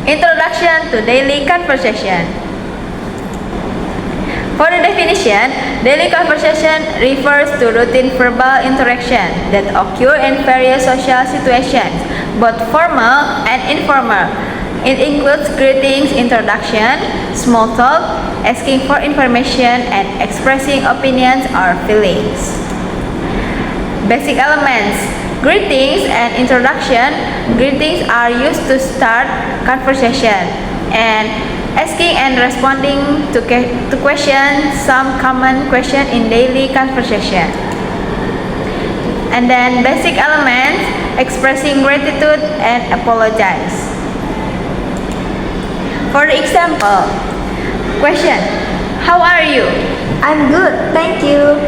Introduction to daily conversation. For the definition, daily conversation refers to routine verbal interaction that occur in various social situations, both formal and informal. It includes greetings, introduction, small talk, asking for information, and expressing opinions or feelings. Basic elements: greetings and introduction. Greetings are used to start conversation, and asking and responding to questions, some common question in daily conversation. And then basic elements: expressing gratitude and apologize. For the example, question: how are you? I'm good, thank you.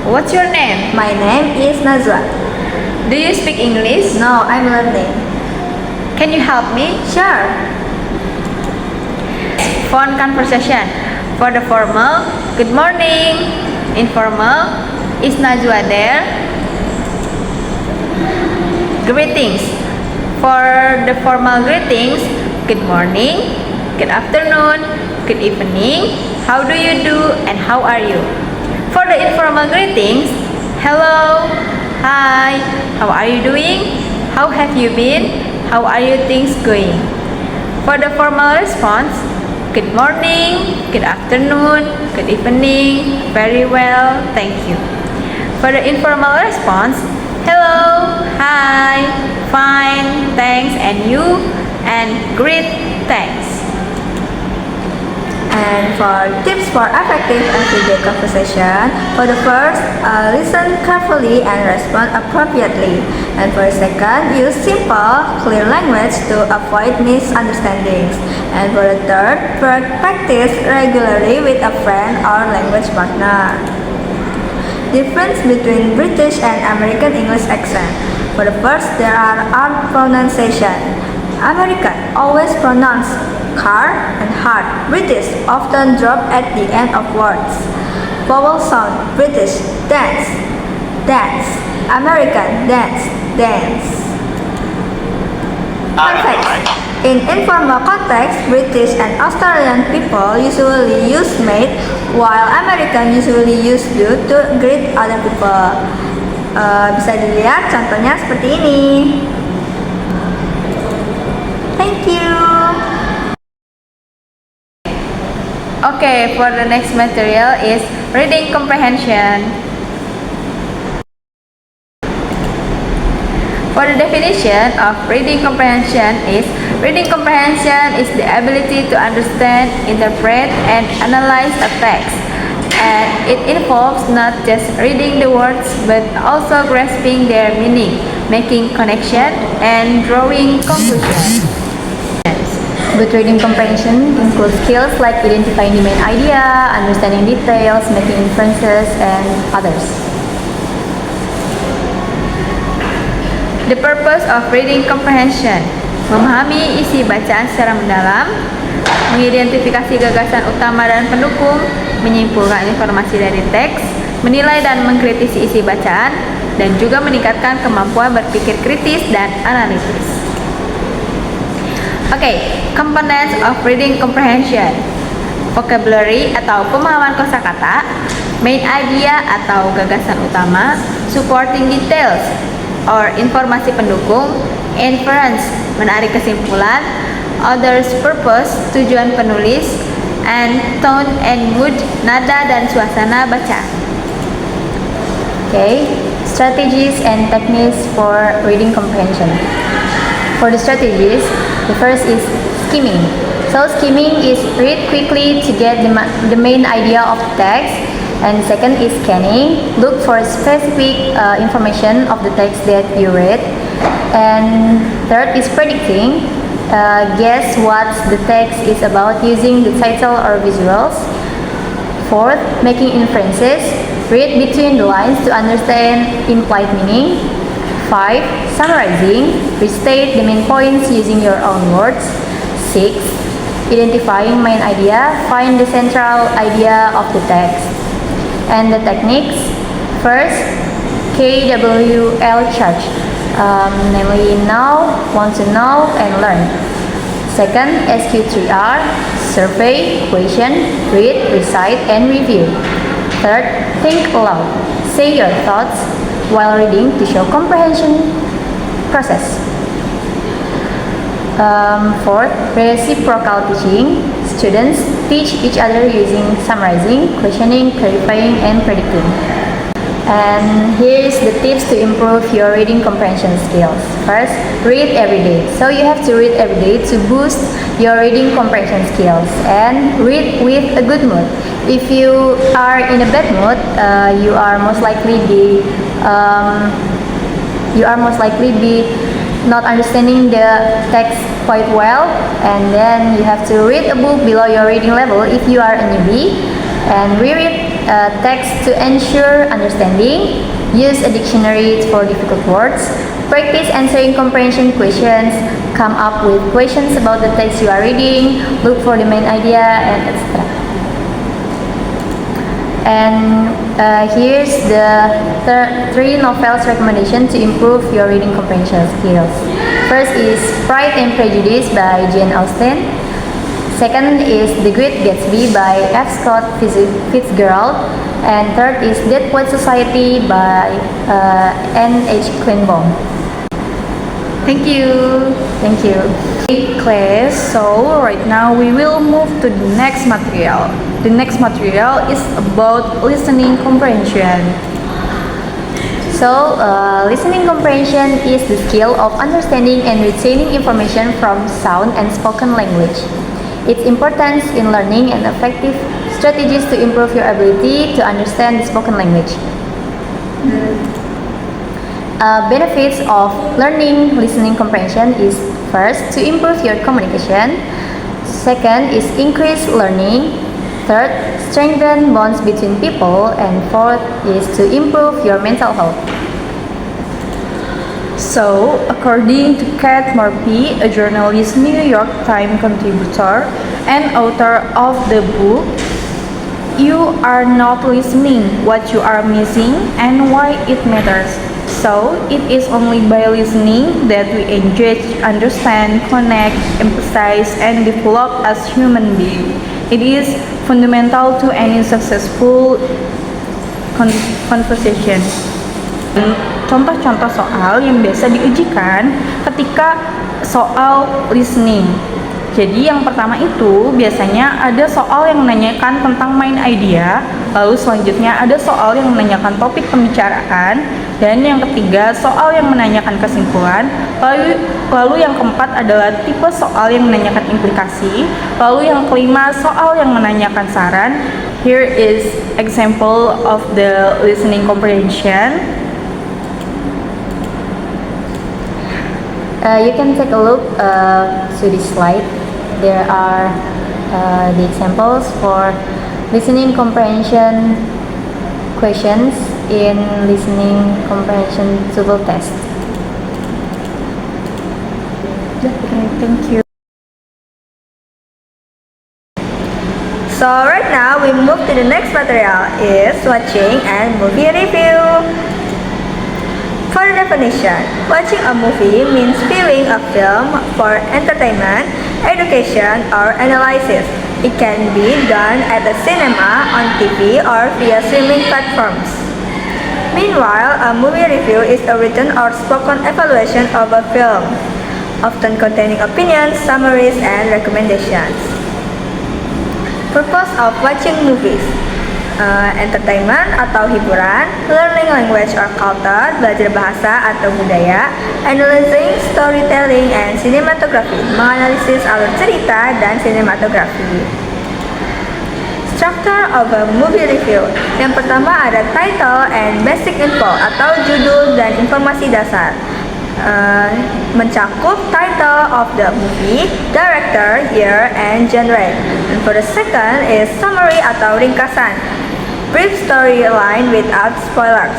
What's your name? My name is Nazwa. Do you speak English? No, I'm learning. Can you help me? Sure. Phone conversation. For the formal, good morning. Informal, is Najwa there? Greetings. For the formal greetings, good morning, good afternoon, good evening, how do you do, and how are you? For the informal greetings, hello, hi, how are you doing? How have you been? How are your things going? For the formal response, good morning, good afternoon, good evening, very well, thank you. For the informal response, hello, hi, fine, thanks, and you, and great, thanks. And for tips for effective everyday conversation, for the first, listen carefully and respond appropriately. And for the second, use simple, clear language to avoid misunderstandings. And for the third, practice regularly with a friend or language partner. Difference between British and American English accent. For the first, there are pronunciation. American always pronounce car and hard. British often drop at the end of words. Vowel sound: British dance, dance. American dance, dance. Context: in informal context, British and Australian people usually use mate, while American usually use do to greet other people. Bisa dilihat contohnya seperti ini. Thank you. Okay, for the next material is reading comprehension. For the definition of reading comprehension is, reading comprehension is the ability to understand, interpret, and analyze a text. And it involves not just reading the words, but also grasping their meaning, making connection, and drawing conclusions. Good reading comprehension includes skills like identifying the main idea, understanding details, making inferences, and others. The purpose of reading comprehension: memahami isi bacaan secara mendalam, mengidentifikasi gagasan utama dan pendukung, menyimpulkan informasi dari teks, menilai dan mengkritisi isi bacaan, dan juga meningkatkan kemampuan berpikir kritis dan analitis. Okay, components of reading comprehension: vocabulary atau pemahaman kosakata, main idea atau gagasan utama, supporting details or informasi pendukung, inference menarik kesimpulan, author's purpose tujuan penulis, and tone and mood nada dan suasana bacaan. Okay, strategies and techniques for reading comprehension. For the strategies, the first is skimming. So skimming is read quickly to get the main idea of the text. And second is scanning. Look for specific information of the text that you read. And third is predicting. Guess what the text is about using the title or visuals. Fourth, making inferences. Read between the lines to understand implied meaning. 5. Summarizing. Restate the main points using your own words. 6. Identifying main idea. Find the central idea of the text. And the techniques. First, KWL chart. Namely know, want to know, and learn. Second, SQ3R, survey, question, read, recite, and review. Third, think aloud. Say your thoughts while reading to show comprehension process. Fourth, reciprocal teaching. Students teach each other using summarizing, questioning, clarifying, and predicting. And here is the tips to improve your reading comprehension skills. First, read every day. So you have to read every day to boost your reading comprehension skills, and read with a good mood. If you are in a bad mood, you are most likely be not understanding the text quite well, and then you have to read a book below your reading level if you are a newbie, and reread text to ensure understanding. Use a dictionary for difficult words. Practice answering comprehension questions. Come up with questions about the text you are reading. Look for the main idea, and etc. And here's the three novels recommendation to improve your reading comprehension skills. First is Pride and Prejudice by Jane Austen. Second is The Great Gatsby by F. Scott Fitzgerald. And third is Dead Poets Society by N.H. Kleinbaum. Thank you. Thank you. Hey class, so right now we will move to the next material. The next material is about listening comprehension. So, listening comprehension is the skill of understanding and retaining information from sound and spoken language. Its importance in learning and effective strategies to improve your ability to understand the spoken language. Benefits of learning listening comprehension is first, to improve your communication. Second is increase learning. Third, strengthen bonds between people. And fourth is to improve your mental health. So, according to Kat Murphy, a journalist, New York Times contributor, and author of the book, You Are Not Listening, What You Are Missing, and Why It Matters. So, it is only by listening that we engage, understand, connect, empathize, and develop as human beings. It is fundamental to any successful conversation. Contoh-contoh soal yang biasa diujikan ketika soal listening. Jadi yang pertama itu biasanya ada soal yang menanyakan tentang main idea, lalu selanjutnya ada soal yang menanyakan topik pembicaraan, dan yang ketiga soal yang menanyakan kesimpulan, lalu yang keempat adalah tipe soal yang menanyakan implikasi, lalu yang kelima soal yang menanyakan saran. Here is example of the listening comprehension. You can take a look to this slide. There are the examples for listening comprehension questions in listening comprehension TOEFL test. Okay, thank you. So right now we move to the next material is watching and movie review. For the definition, watching a movie means viewing a film for entertainment, education, or analysis. It can be done at a cinema, on TV, or via streaming platforms. Meanwhile, a movie review is a written or spoken evaluation of a film, often containing opinions, summaries, and recommendations. Purpose of watching movies: entertainment atau hiburan, learning language or culture, belajar bahasa atau budaya, analyzing, storytelling, and cinematography, menganalisis alur cerita dan sinematografi. Structure of a movie review. Yang pertama ada title and basic info atau judul dan informasi dasar. Mencakup title of the movie, director, year, and genre. And for the second is summary atau ringkasan. Brief storyline without spoilers.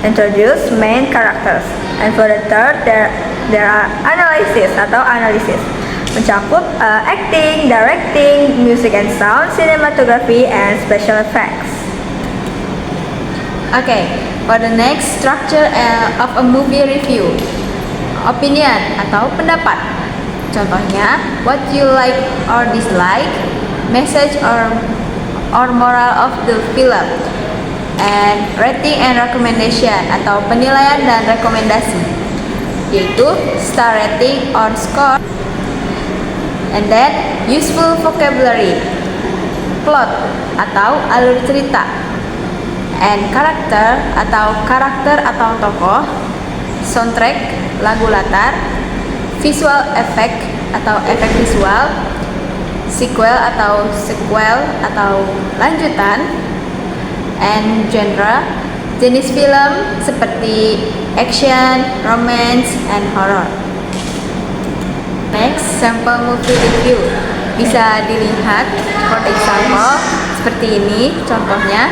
Introduce main characters. And for the third, there are analysis atau analisis. Mencakup acting, directing, music and sound, cinematography, and special effects. Okay, for the next structure of a movie review. Opinion atau pendapat. Contohnya, what you like or dislike, message or moral of the film, and rating and recommendation atau penilaian dan rekomendasi, yaitu star rating or score, and then useful vocabulary, plot atau alur cerita, and karakter atau tokoh, soundtrack lagu latar, visual effect atau efek visual, sequel atau lanjutan, and genre jenis film seperti action, romance, and horror. Next, sample movie review. Bisa dilihat for example seperti ini contohnya,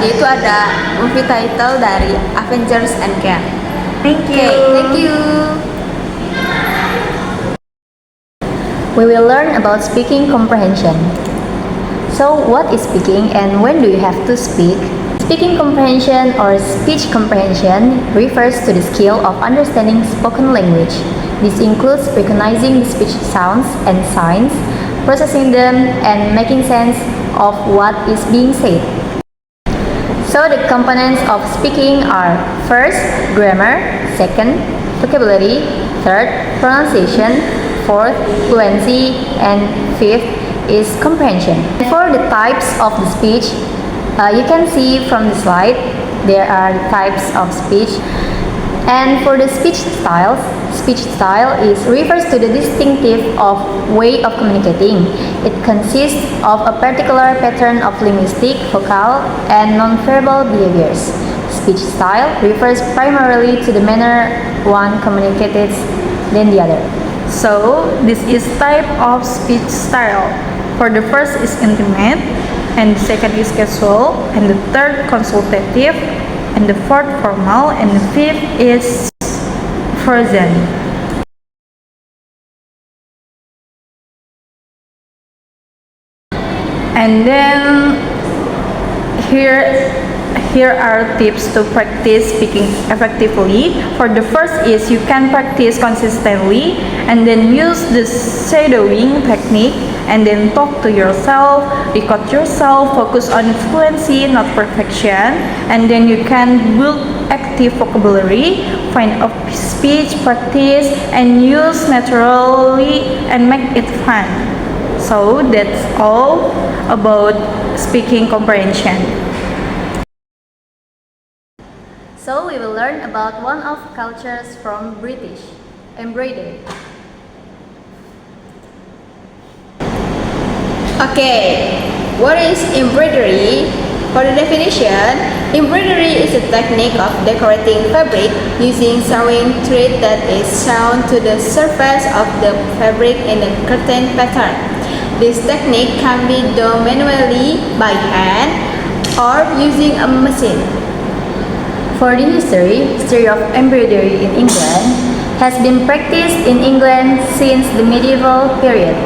yaitu ada movie title dari Avengers Endgame. Thank you. Okay, thank you. We will learn about speaking comprehension. So, what is speaking and when do you have to speak? Speaking comprehension or speech comprehension refers to the skill of understanding spoken language. This includes recognizing the speech sounds and signs, processing them, and making sense of what is being said. So, the components of speaking are first, grammar, second, vocabulary, third, pronunciation, fourth, fluency, and fifth is comprehension. For the types of the speech, you can see from the slide, there are types of speech. And for the speech style refers to the distinctive of way of communicating. It consists of a particular pattern of linguistic, vocal, and nonverbal behaviors. Speech style refers primarily to the manner one communicates than the other. So, this is type of speech style. For the first is intimate, and the second is casual, and the third consultative, and the fourth formal, and the fifth is frozen. And then here are tips to practice speaking effectively. For the first is you can practice consistently and then use the shadowing technique and then talk to yourself, record yourself, focus on fluency, not perfection, and then you can build active vocabulary, find a speech practice, and use naturally and make it fun. So that's all about speaking comprehension. So we will learn about one of cultures from British, embroidery. Okay, what is embroidery? For the definition, embroidery is a technique of decorating fabric using sewing thread that is sewn to the surface of the fabric in a curtain pattern. This technique can be done manually by hand or using a machine. For the history of embroidery in England has been practiced in England since the medieval period.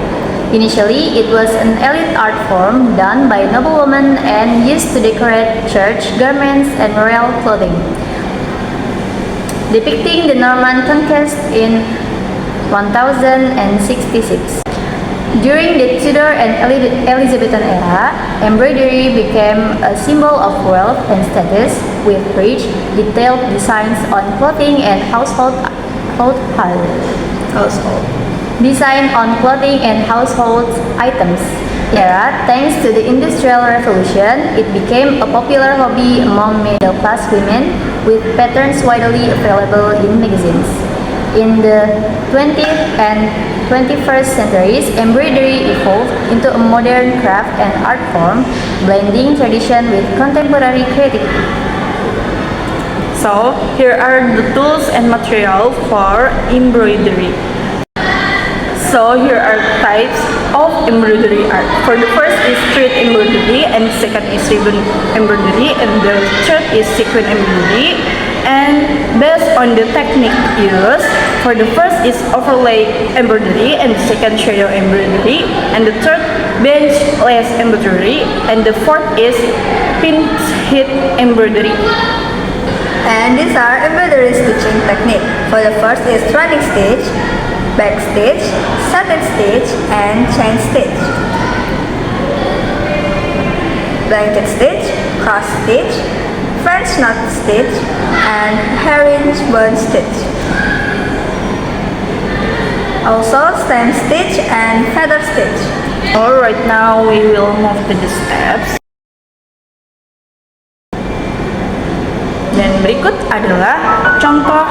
Initially, it was an elite art form done by noblewomen and used to decorate church garments and royal clothing. Depicting the Norman conquest in 1066. During the Tudor and Elizabethan era, embroidery became a symbol of wealth and status, with rich, detailed designs on clothing and household. Design on clothing and household items. Era, thanks to the Industrial Revolution, it became a popular hobby among middle-class women, with patterns widely available in magazines. In the 20th and 21st centuries, embroidery evolved into a modern craft and art form, blending tradition with contemporary creativity. So, here are the tools and material for embroidery. So, here are types of embroidery art. For the first is thread embroidery, and second is ribbon embroidery, and the third is sequin embroidery. And based on the technique used, for the first is overlay embroidery, and the second shadow embroidery, and the third bench lace embroidery, and the fourth is pinch hit embroidery. And these are embroidery stitching technique. For the first is running stitch, back stitch, satin stitch, and chain stitch. Blanket stitch, cross stitch, French knot stitch, and herringbone stitch. Also stem stitch and feather stitch. Alright, now we will move to the steps. Dan berikut adalah contoh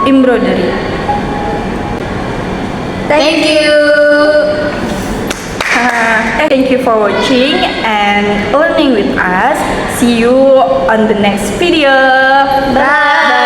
embroidery. Thank you. Thank you for watching and learning with us. See you on the next video. Bye.